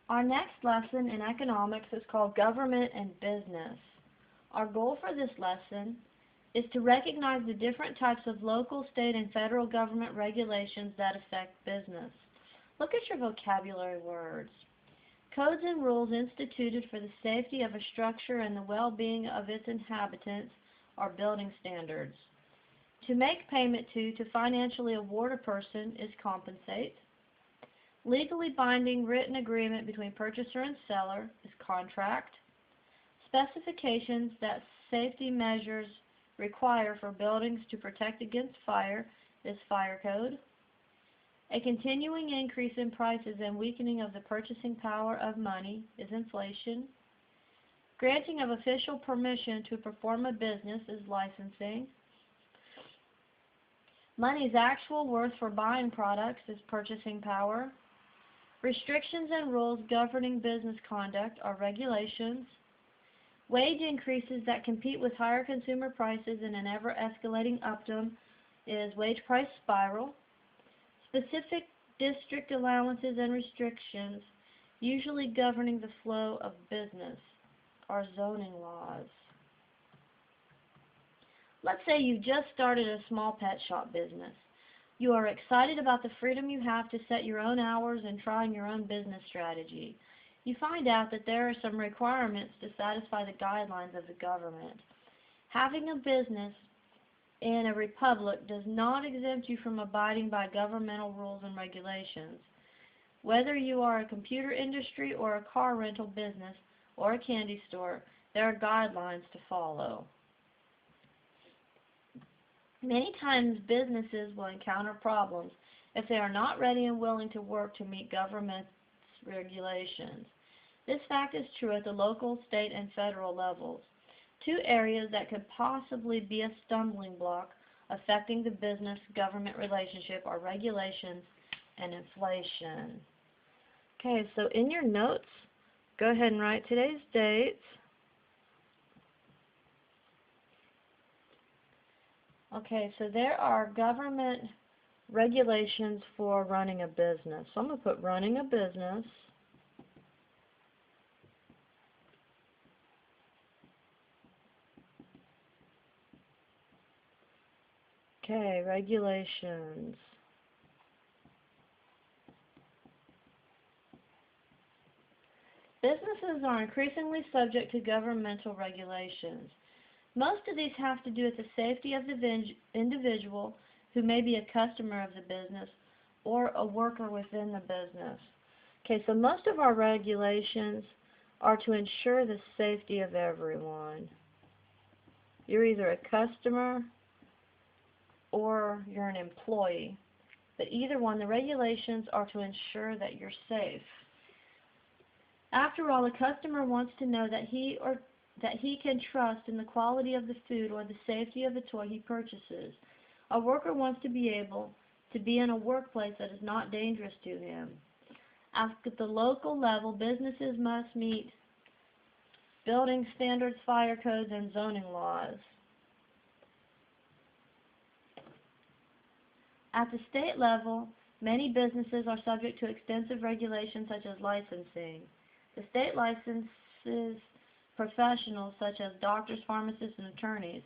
Our next lesson in economics is called Government and Business. Our goal for this lesson is to recognize the different types of local, state, and federal government regulations that affect business. Look at your vocabulary words. Codes and rules instituted for the safety of a structure and the well-being of its inhabitants are building standards. To make payment to financially award a person is compensate. Legally binding written agreement between purchaser and seller is contract. Specifications that safety measures require for buildings to protect against fire is fire code. A continuing increase in prices and weakening of the purchasing power of money is inflation. Granting of official permission to perform a business is licensing. Money's actual worth for buying products is purchasing power. Restrictions and rules governing business conduct are regulations. Wage increases that compete with higher consumer prices in an ever-escalating upturn is wage price spiral. Specific district allowances and restrictions usually governing the flow of business are zoning laws. Let's say you just started a small pet shop business. You are excited about the freedom you have to set your own hours and trying your own business strategy. You find out that there are some requirements to satisfy the guidelines of the government. Having a business in a republic does not exempt you from abiding by governmental rules and regulations. Whether you are a computer industry or a car rental business or a candy store, there are guidelines to follow. Many times businesses will encounter problems if they are not ready and willing to work to meet government's regulations. This fact is true at the local, state, and federal levels. Two areas that could possibly be a stumbling block affecting the business-government relationship are regulations and inflation. Okay, so in your notes, go ahead and write today's dates. Okay, so there are government regulations for running a business. So I'm going to put running a business. Okay, regulations. Businesses are increasingly subject to governmental regulations. Most of these have to do with the safety of the individual who may be a customer of the business or a worker within the business. Okay, so most of our regulations are to ensure the safety of everyone. You're either a customer or you're an employee. But either one, the regulations are to ensure that you're safe. After all, the customer wants to know that he can trust in the quality of the food or the safety of the toy he purchases. A worker wants to be able to be in a workplace that is not dangerous to him. At the local level, businesses must meet building standards, fire codes, and zoning laws. At the state level, many businesses are subject to extensive regulations such as licensing. The state licenses professionals such as doctors, pharmacists, and attorneys.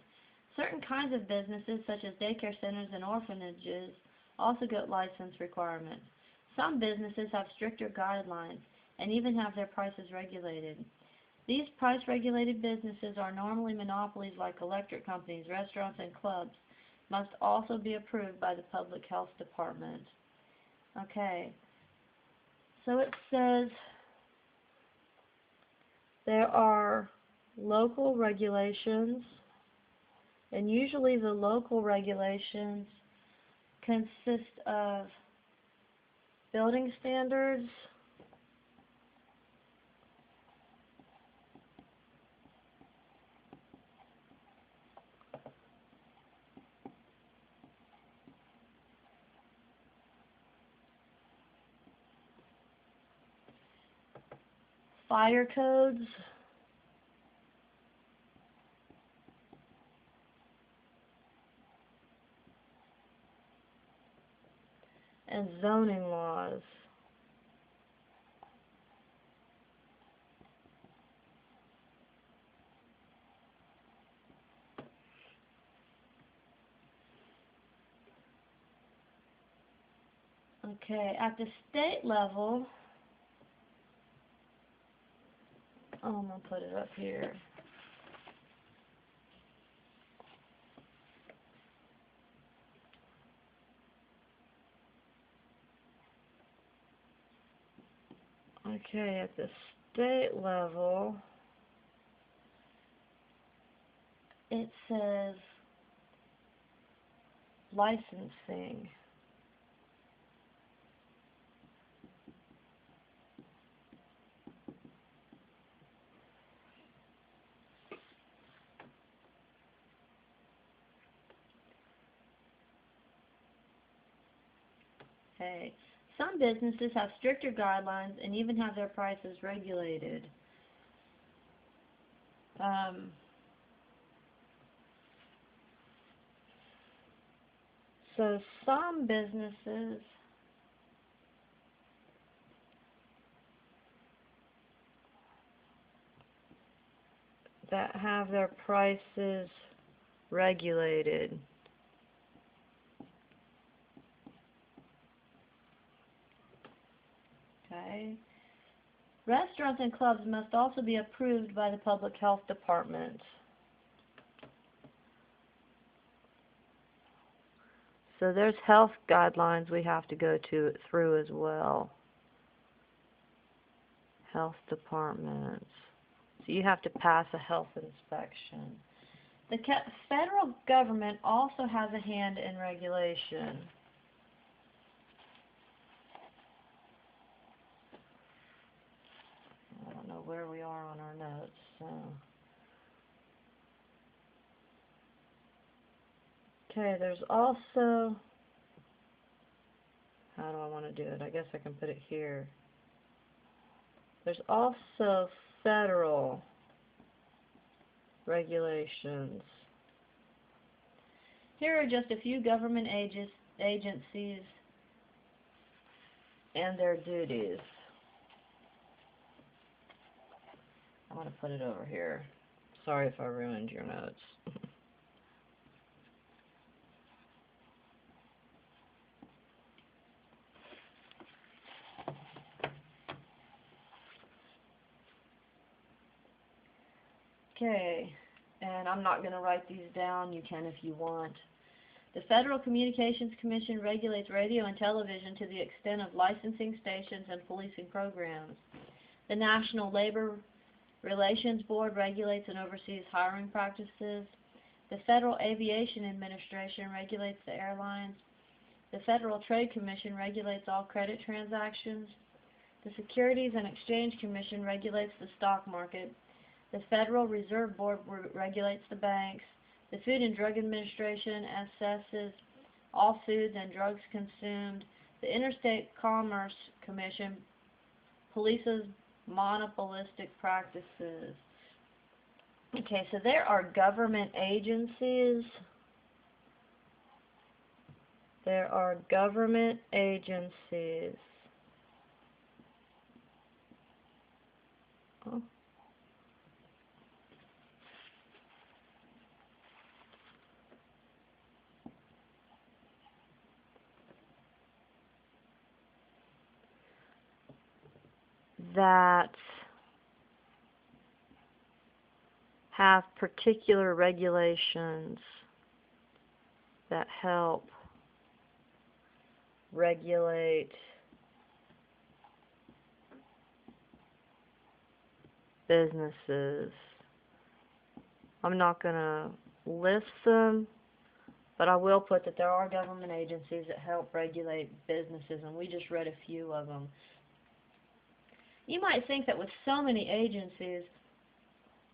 Certain kinds of businesses such as daycare centers and orphanages also get license requirements. Some businesses have stricter guidelines and even have their prices regulated. These price-regulated businesses are normally monopolies like electric companies, restaurants, and clubs. Must also be approved by the Public Health Department. Okay, so it says there are local regulations, and usually the local regulations consist of building standards, fire codes, and zoning laws. Okay, at the state level, I'm going to put it up here. Okay, at the state level, it says licensing. Okay. Some businesses have stricter guidelines and even have their prices regulated. So some businesses that have their prices regulated. Okay. Restaurants and clubs must also be approved by the Public Health Department. So there's health guidelines we have to go through as well. Health departments. So you have to pass a health inspection. The federal government also has a hand in regulation. I don't know where we are on our notes. So. Okay, there's also, how do I want to do it? I guess I can put it here. There's also federal regulations. Here are just a few government agencies and their duties. I'm going to put it over here. Sorry if I ruined your notes. Okay, and I'm not going to write these down. You can if you want. The Federal Communications Commission regulates radio and television to the extent of licensing stations and policing programs. The National Labor Relations Board regulates and oversees hiring practices. The Federal Aviation Administration regulates the airlines. The Federal Trade Commission regulates all credit transactions. The Securities and Exchange Commission regulates the stock market. The Federal Reserve Board regulates the banks. The Food and Drug Administration assesses all foods and drugs consumed. The Interstate Commerce Commission polices monopolistic practices. Okay, so there are government agencies. There are government agencies. Oh. That have particular regulations that help regulate businesses. I'm not going to list them, but I will put that there are government agencies that help regulate businesses, and we just read a few of them. You might think that with so many agencies,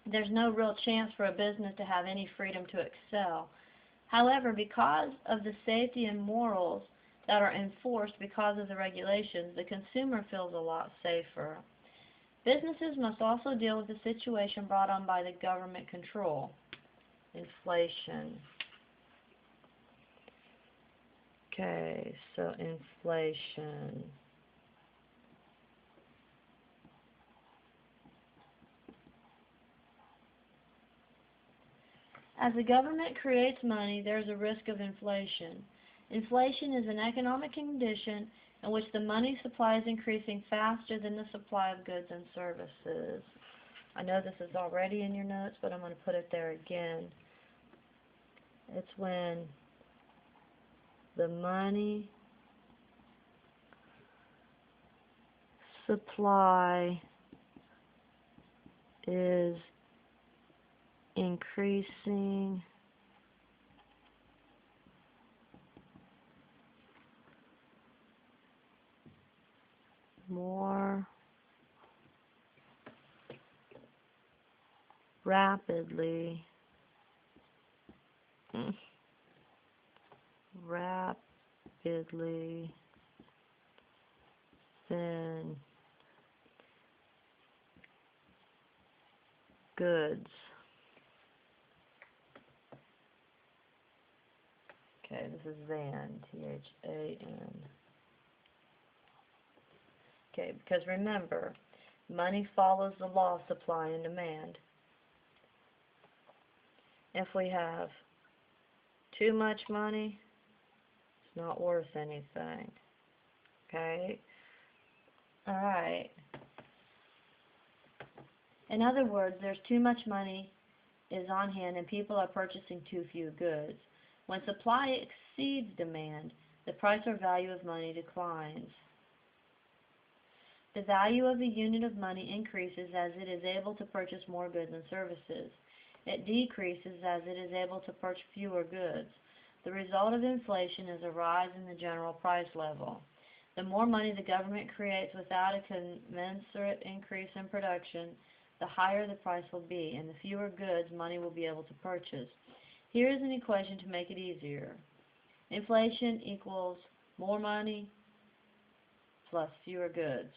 there's no real chance for a business to have any freedom to excel. However, because of the safety and morals that are enforced because of the regulations, the consumer feels a lot safer. Businesses must also deal with the situation brought on by the government control. Inflation. Okay, so inflation. As the government creates money, there is a risk of inflation. Inflation is an economic condition in which the money supply is increasing faster than the supply of goods and services. I know this is already in your notes, but I'm going to put it there again. It's when the money supply is increasing more rapidly than goods. Okay, this is than, T-H-A-N. Okay, because remember, money follows the law of supply and demand. If we have too much money, it's not worth anything. Okay? Alright. In other words, there's too much money is on hand and people are purchasing too few goods. When supply exceeds demand, the price or value of money declines. The value of a unit of money increases as it is able to purchase more goods and services. It decreases as it is able to purchase fewer goods. The result of inflation is a rise in the general price level. The more money the government creates without a commensurate increase in production, the higher the price will be, and the fewer goods money will be able to purchase. Here is an equation to make it easier. Inflation equals more money plus fewer goods.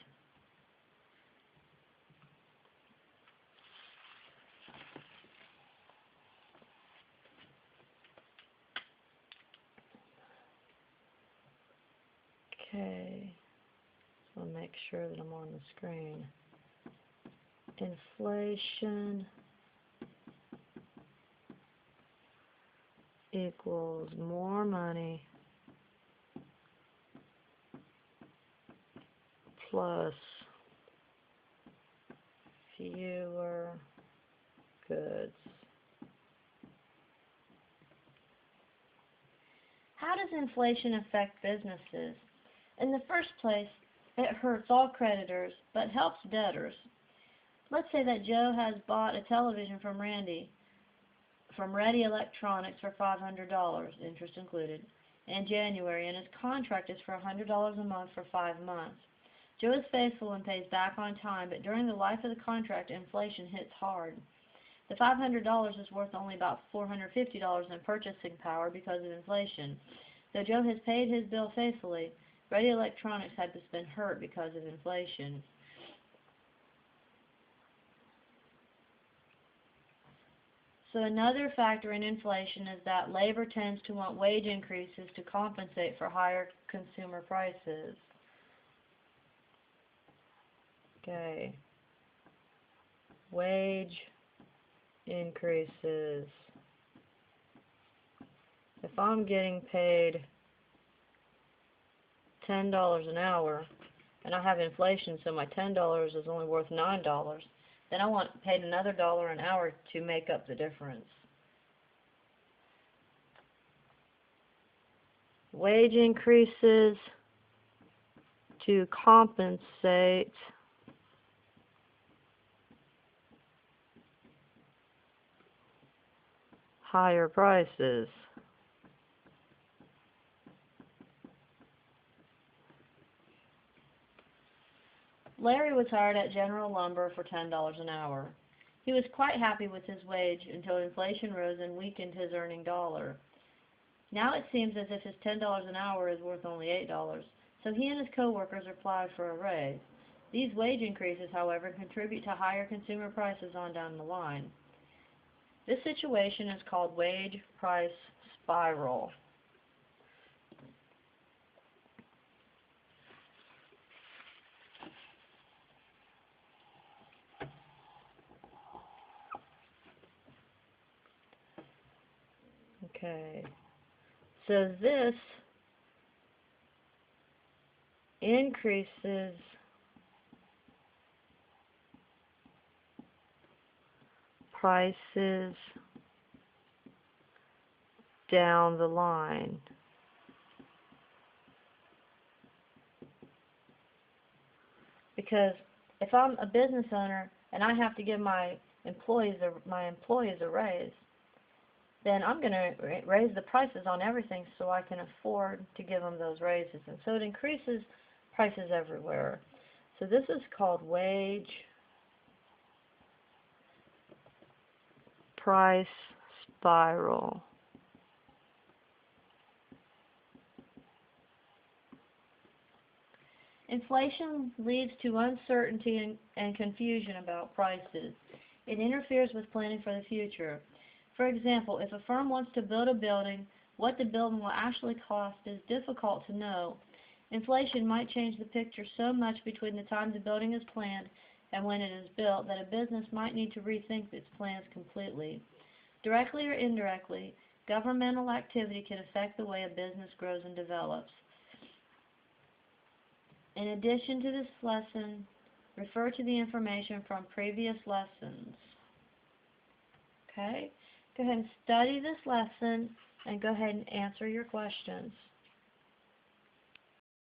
Okay, so I'll make sure that I'm on the screen. Inflation equals more money plus fewer goods. How does inflation affect businesses? In the first place, it hurts all creditors, but helps debtors. Let's say that Joe has bought a television from Ready Electronics for $500, interest included, in January, and his contract is for $100 a month for 5 months. Joe is faithful and pays back on time, but during the life of the contract, inflation hits hard. The $500 is worth only about $450 in purchasing power because of inflation. Though Joe has paid his bill faithfully, Ready Electronics has been hurt because of inflation. So another factor in inflation is that labor tends to want wage increases to compensate for higher consumer prices. Okay. Wage increases. If I'm getting paid $10 an hour and I have inflation, so my $10 is only worth $9, then I want paid another $1 an hour to make up the difference. Wage increases to compensate higher prices. Larry was hired at General Lumber for $10 an hour. He was quite happy with his wage until inflation rose and weakened his earning dollar. Now it seems as if his $10 an hour is worth only $8, so he and his co-workers applied for a raise. These wage increases, however, contribute to higher consumer prices on down the line. This situation is called wage price spiral. Okay, so this increases prices down the line. Because if I'm a business owner and I have to give my employees a raise, then I'm going to raise the prices on everything so I can afford to give them those raises. And so it increases prices everywhere. So this is called wage price spiral. Inflation leads to uncertainty and confusion about prices. It interferes with planning for the future. For example, if a firm wants to build a building, what the building will actually cost is difficult to know. Inflation might change the picture so much between the time the building is planned and when it is built that a business might need to rethink its plans completely. Directly or indirectly, governmental activity can affect the way a business grows and develops. In addition to this lesson, refer to the information from previous lessons. Okay? Go ahead and study this lesson and go ahead and answer your questions.